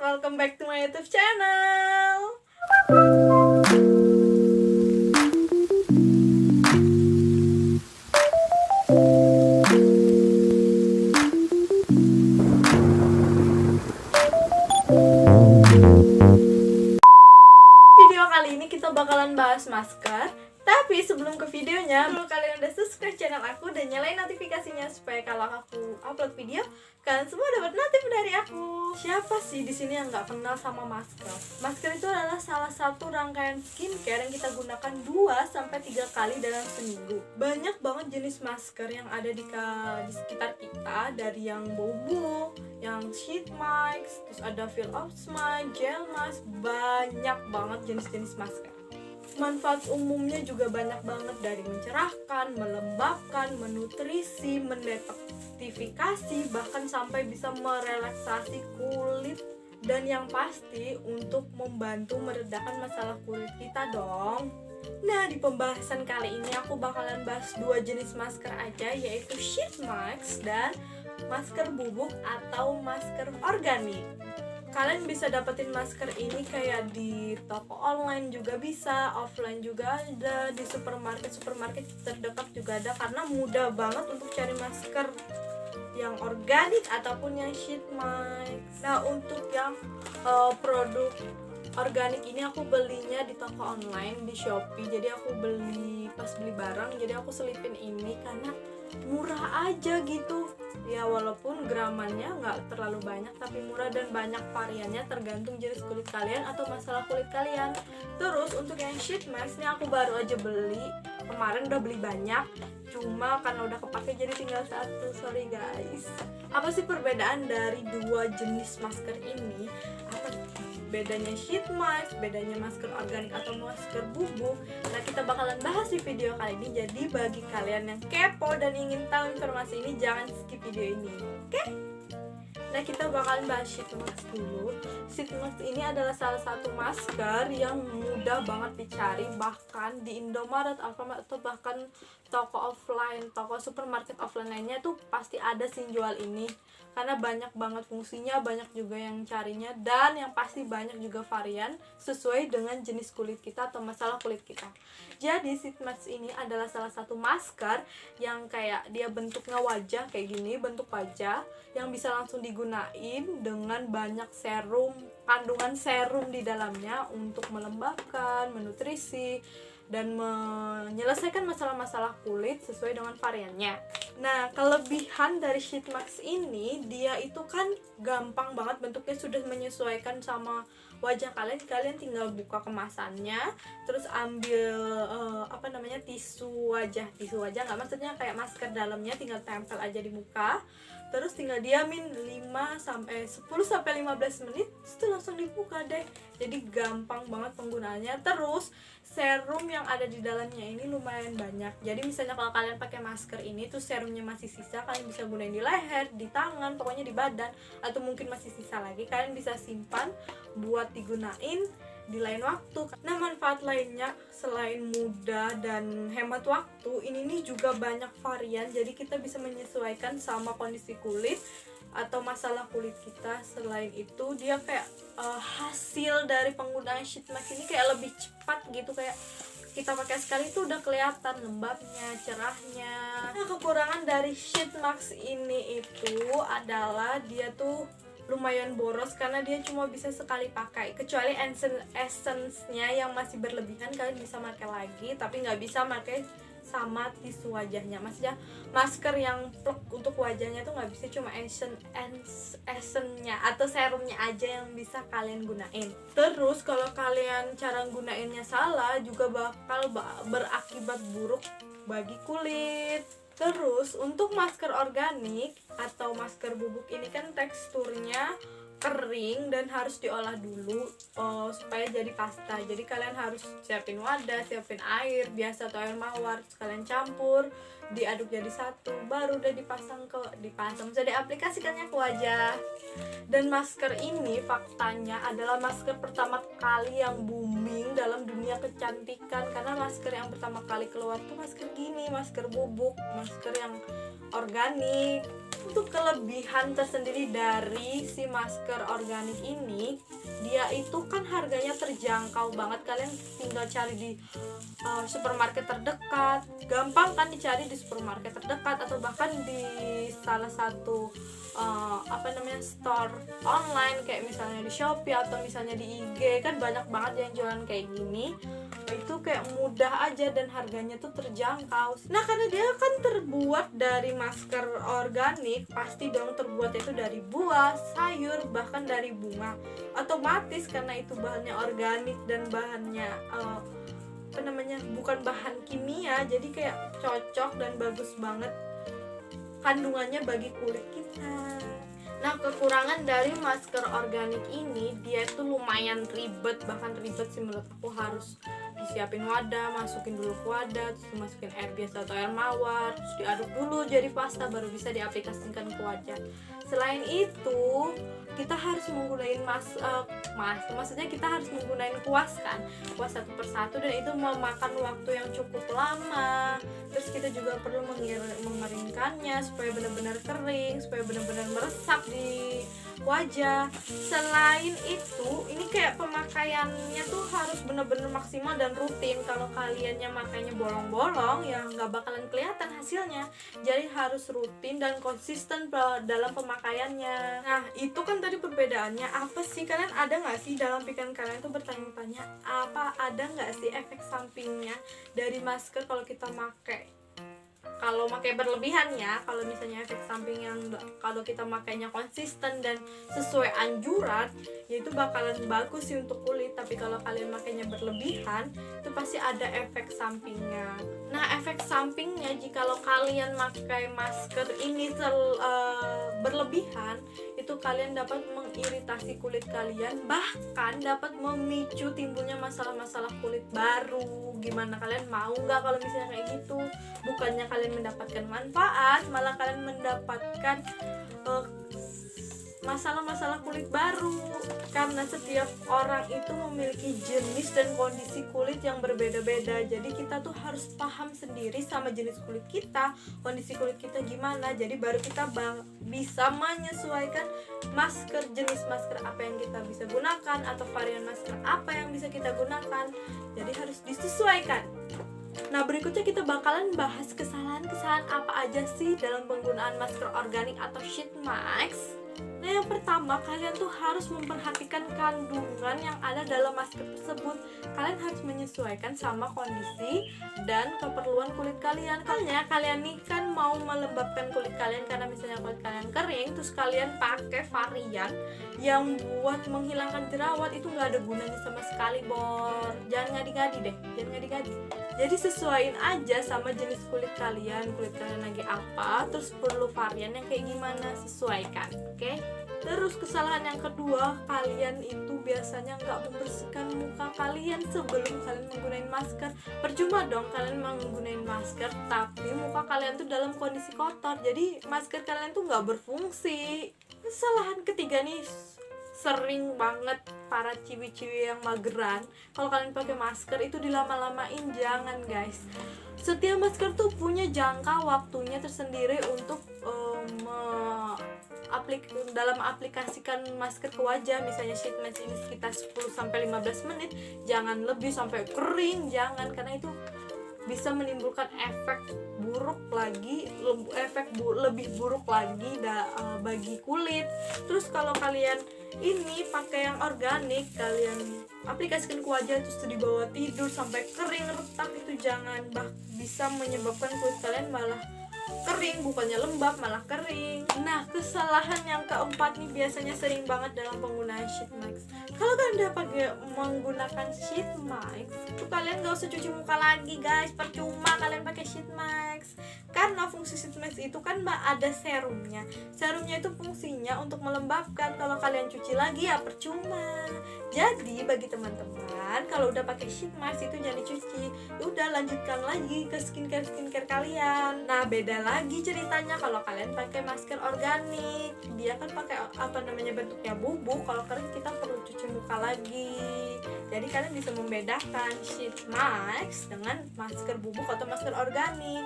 welcome back to my YouTube channel. Video kali ini kita bakalan bahas masker. Tapi sebelum ke videonya, kalau kalian udah subscribe channel aku dan nyalain notifikasinya supaya kalau aku upload video, kalian semua dapat notif dari aku. Siapa sih di sini yang nggak kenal sama masker? Masker itu adalah salah satu rangkaian skincare yang kita gunakan 2-3 kali dalam seminggu. Banyak banget jenis masker yang ada di sekitar kita, dari yang bobo, yang sheet mask, terus ada fill up mask, gel mask, banyak banget jenis-jenis masker. Manfaat umumnya juga banyak banget, dari mencerahkan, melembabkan, menutrisi, mendetoksifikasi, bahkan sampai bisa merelaksasi kulit. Dan yang pasti untuk membantu meredakan masalah kulit kita dong. Nah, di pembahasan kali ini aku bakalan bahas 2 jenis masker aja, yaitu sheet mask dan masker bubuk atau masker organik. Kalian bisa dapetin masker ini kayak di toko online juga bisa, offline juga ada, di supermarket terdekat juga ada, karena mudah banget untuk cari masker yang organik ataupun yang sheet mask. Nah, untuk yang produk organik ini aku belinya di toko online, di Shopee. Jadi aku pas beli barang, jadi aku selipin ini karena murah aja gitu ya, walaupun gramannya nggak terlalu banyak tapi murah dan banyak variannya tergantung jenis kulit kalian atau masalah kulit kalian. Terus untuk yang sheet mask ini aku baru aja beli kemarin, udah beli banyak, cuma karena udah kepake jadi tinggal 1, sorry guys. Apa sih perbedaan dari 2 jenis masker ini? Apa bedanya sheet mask, bedanya masker organik atau masker bubuk? Nah, kita bakalan bahas di video kali ini. Jadi bagi kalian yang kepo dan ingin tahu informasi ini, jangan skip video ini, oke? Nah, kita bakalan bahas sheet mask dulu. Sheet mask ini adalah salah satu masker yang mudah banget dicari, bahkan di Indomaret, Alfamart, atau bahkan toko offline, toko supermarket offline lainnya tuh pasti ada sih jual ini, karena banyak banget fungsinya, banyak juga yang carinya, dan yang pasti banyak juga varian sesuai dengan jenis kulit kita atau masalah kulit kita. Jadi sheet mask ini adalah salah satu masker yang kayak dia bentuknya wajah kayak gini, bentuk wajah yang bisa langsung digunain dengan banyak kandungan serum di dalamnya untuk melembabkan, menutrisi, dan menyelesaikan masalah-masalah kulit sesuai dengan variannya. Nah, kelebihan dari sheet mask ini, dia itu kan gampang banget bentuknya, sudah menyesuaikan sama wajah kalian. Kalian tinggal buka kemasannya, terus ambil tisu wajah nggak, maksudnya kayak masker dalamnya, tinggal tempel aja di muka, terus tinggal diamin 10-15 menit, itu langsung dibuka deh. Jadi gampang banget penggunaannya. Terus serum yang ada di dalamnya ini lumayan banyak. Jadi misalnya kalau kalian pakai masker ini tuh serumnya masih sisa, kalian bisa gunain di leher, di tangan, pokoknya di badan, atau mungkin masih sisa lagi, kalian bisa simpan buat digunain di lain waktu. Nah, manfaat lainnya selain mudah dan hemat waktu, ini nih juga banyak varian. Jadi kita bisa menyesuaikan sama kondisi kulit atau masalah kulit kita. Selain itu dia kayak hasil dari penggunaan sheet mask ini kayak lebih cepat gitu, kayak kita pakai sekali itu udah kelihatan lembabnya, cerahnya. Nah, kekurangan dari sheet mask ini itu adalah dia tuh lumayan boros karena dia cuma bisa sekali pakai, kecuali essence-nya yang masih berlebihan kalian bisa pakai lagi, tapi nggak bisa pakai sama tisu wajahnya. Maksudnya masker yang plek untuk wajahnya tuh nggak bisa, cuma essence-nya atau serumnya aja yang bisa kalian gunain. Terus kalau kalian cara gunainnya salah juga bakal berakibat buruk bagi kulit. Terus untuk masker organik atau masker bubuk ini kan teksturnya kering dan harus diolah dulu supaya jadi pasta. Jadi kalian harus siapin wadah, siapin air biasa atau air mawar, kalian campur, diaduk jadi satu, baru udah dipasang, bisa diaplikasikannya ke wajah. Dan masker ini faktanya adalah masker pertama kali yang booming dalam dunia kecantikan, karena masker yang pertama kali keluar tuh masker gini, masker bubuk, masker yang organik. Untuk kelebihan tersendiri dari si masker organik ini, dia itu kan harganya terjangkau banget. Kalian tinggal cari di supermarket terdekat, gampang kan dicari di supermarket terdekat, atau bahkan di salah satu store online kayak misalnya di Shopee atau misalnya di IG, kan banyak banget yang jualan kayak gini. Itu kayak mudah aja dan harganya tuh terjangkau. Nah, karena dia kan terbuat dari masker organik, pasti dong terbuat itu dari buah, sayur, bahkan dari bunga. Otomatis karena itu bahannya organik dan bahannya bukan bahan kimia, jadi kayak cocok dan bagus banget kandungannya bagi kulit kita. Nah, kekurangan dari masker organik ini, dia tuh lumayan ribet, bahkan ribet sih menurut aku. Harus disiapin wadah, masukin dulu ke wadah, terus dimasukin air biasa atau air mawar, terus diaduk dulu jadi pasta, baru bisa diaplikasikan ke wajah. Selain itu, kita harus menggunakan maksudnya kita harus menggunakan kuas satu persatu, dan itu memakan waktu yang cukup lama. Terus kita juga perlu mengeringkannya supaya benar-benar kering, supaya benar-benar meresap di wajah. Selain itu, ini kayak pemakaiannya tuh harus benar-benar maksimal dan rutin. Kalau kaliannya makainya bolong-bolong, ya nggak bakalan kelihatan hasilnya. Jadi harus rutin dan konsisten dalam pemakaiannya. Nah, itu kan tadi perbedaannya. Apa sih, kalian ada nggak sih dalam pikiran kalian tuh bertanya-tanya, apa ada nggak sih efek sampingnya dari masker kalau kita pakai? Kalau pakai berlebihan ya, kalau misalnya efek samping yang kalau kita makainya konsisten dan sesuai anjuran, ya itu bakalan bagus sih untuk kulit. Tapi kalau kalian makainya berlebihan, itu pasti ada efek sampingnya. Nah, efek sampingnya jikalau kalian pakai masker ini berlebihan, itu kalian dapat mengiritasi kulit kalian, bahkan dapat memicu timbulnya masalah-masalah kulit baru. Gimana, kalian mau nggak kalau misalnya kayak gitu? Bukannya kalian mendapatkan manfaat, malah kalian mendapatkan masalah-masalah kulit baru. Karena setiap orang itu memiliki jenis dan kondisi kulit yang berbeda-beda. Jadi kita tuh harus paham sendiri sama jenis kulit kita, kondisi kulit kita gimana. Jadi baru kita bisa menyesuaikan jenis masker apa yang kita bisa gunakan, atau varian masker apa yang bisa kita gunakan. Jadi harus disesuaikan. Nah, berikutnya kita bakalan bahas kesalahan-kesalahan apa aja sih dalam penggunaan masker organik atau sheet mask. Nah, yang pertama, kalian tuh harus memperhatikan kandungan yang ada dalam masker tersebut. Kalian harus menyesuaikan sama kondisi dan keperluan kulit kalian. Kalian nih kan mau melembabkan kulit kalian karena misalnya kulit kalian kering, terus kalian pakai varian yang buat menghilangkan jerawat, itu nggak ada gunanya sama sekali, Bor. Jangan ngadi-ngadi deh, jangan ngadi-ngadi. Jadi sesuaiin aja sama jenis kulit kalian lagi apa, terus perlu varian yang kayak gimana, sesuaikan, oke? Terus kesalahan yang kedua, kalian itu biasanya nggak membersihkan muka kalian sebelum kalian menggunakan masker. Percuma dong kalian menggunakan masker tapi muka kalian tuh dalam kondisi kotor, jadi masker kalian tuh nggak berfungsi. Kesalahan ketiga nih, sering banget para ciwi-ciwi yang mageran, kalau kalian pakai masker itu dilama-lamain. Jangan, guys. Setiap masker tuh punya jangka waktunya tersendiri untuk dalam aplikasikan masker ke wajah. Misalnya sheet mask ini sekitar 10-15 menit, jangan lebih sampai kering, jangan, karena itu bisa menimbulkan efek lebih buruk lagi bagi kulit. Terus kalau kalian ini pakai yang organik, kalian aplikasikan ke wajah terus dibawa tidur sampai kering retak, itu jangan, bisa menyebabkan kulit kalian malah kering, bukannya lembab malah kering. Nah, kesalahan yang keempat nih biasanya sering banget dalam penggunaan sheet mask. Kalau kalian udah menggunakan sheet mask, tuh kalian gak usah cuci muka lagi, guys. Percuma kalian pakai sheet mask. Karena fungsi sheet mask itu kan ada serumnya. Serumnya itu fungsinya untuk melembabkan. Kalau kalian cuci lagi ya percuma. Jadi bagi teman-teman, kalau udah pakai sheet mask itu jangan dicuci. Udah lanjutkan lagi ke skincare kalian. Nah, beda beda lagi ceritanya kalau kalian pakai masker organik. Dia kan pakai bentuknya bubuk. Kalau kalian kita perlu cuci muka lagi. Jadi kalian bisa membedakan sheet mask dengan masker bubuk atau masker organik.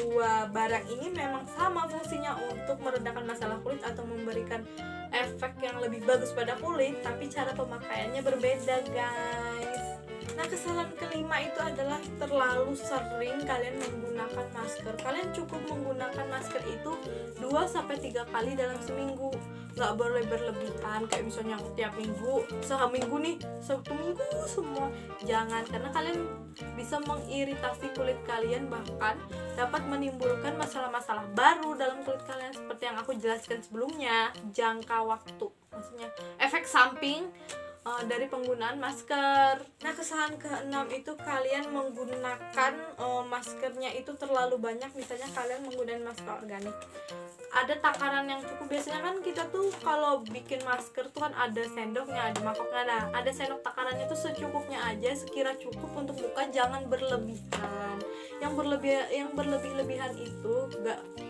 Dua barang ini memang sama fungsinya untuk meredakan masalah kulit atau memberikan efek yang lebih bagus pada kulit, tapi cara pemakaiannya berbeda, guys. Nah, kesalahan kelima itu adalah terlalu sering kalian menggunakan masker. Kalian cukup menggunakan masker itu 2-3 kali dalam seminggu. Nggak boleh berlebihan, kayak misalnya tiap minggu, seminggu nih, satu minggu semua. Jangan, karena kalian bisa mengiritasi kulit kalian, bahkan dapat menimbulkan masalah-masalah baru dalam kulit kalian seperti yang aku jelaskan sebelumnya. Jangka waktu, maksudnya efek samping dari penggunaan masker. Nah, kesalahan keenam itu kalian menggunakan maskernya itu terlalu banyak. Misalnya kalian menggunakan masker organik, ada takaran yang cukup. Biasanya kan kita tuh kalau bikin masker tuh kan ada sendoknya, ada mangkoknya. Nah, ada sendok takarannya tuh secukupnya aja, sekira cukup untuk muka, jangan berlebihan. Yang berlebih-lebihan itu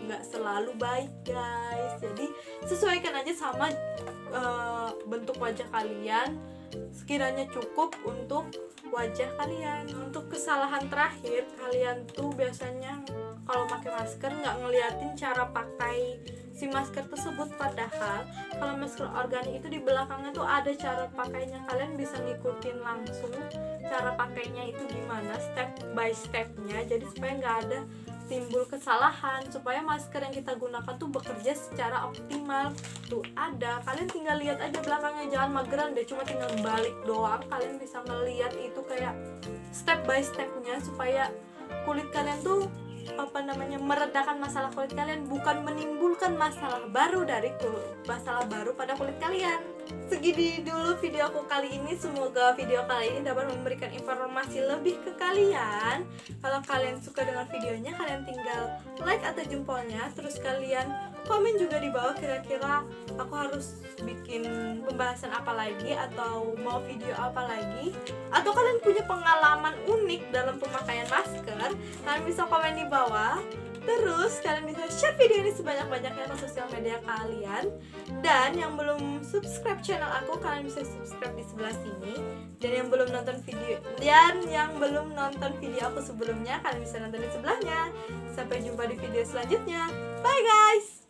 nggak selalu baik, guys. Jadi sesuaikan aja sama bentuk wajah kalian, sekiranya cukup untuk wajah kalian. Untuk kesalahan terakhir, kalian tuh biasanya kalau pakai masker nggak ngeliatin cara pakai si masker tersebut, padahal kalau masker organik itu di belakangnya tuh ada cara pakainya. Kalian bisa ngikutin langsung cara pakainya itu gimana, step by stepnya, jadi supaya nggak ada timbul kesalahan, supaya masker yang kita gunakan tuh bekerja secara optimal. Tuh ada, kalian tinggal lihat aja belakangnya, jangan mageran deh, cuma tinggal balik doang. Kalian bisa ngelihat itu kayak step by stepnya, supaya kulit kalian tuh meredakan masalah kulit kalian, bukan menimbulkan masalah baru pada kulit kalian. Segini dulu video aku kali ini. Semoga video kali ini dapat memberikan informasi lebih ke kalian. Kalau kalian suka dengan videonya, kalian tinggal like atau jempolnya. Terus kalian komen juga di bawah, kira-kira aku harus bikin pembahasan apa lagi, atau mau video apa lagi, atau kalian punya pengalaman unik dalam pemakaian masker. Kalian bisa komen di bawah. Terus kalian bisa share video ini sebanyak-banyaknya ke sosial media kalian. Dan yang belum subscribe channel aku, kalian bisa subscribe di sebelah sini. Dan yang belum nonton video aku sebelumnya, kalian bisa nonton di sebelahnya. Sampai jumpa di video selanjutnya. Bye guys.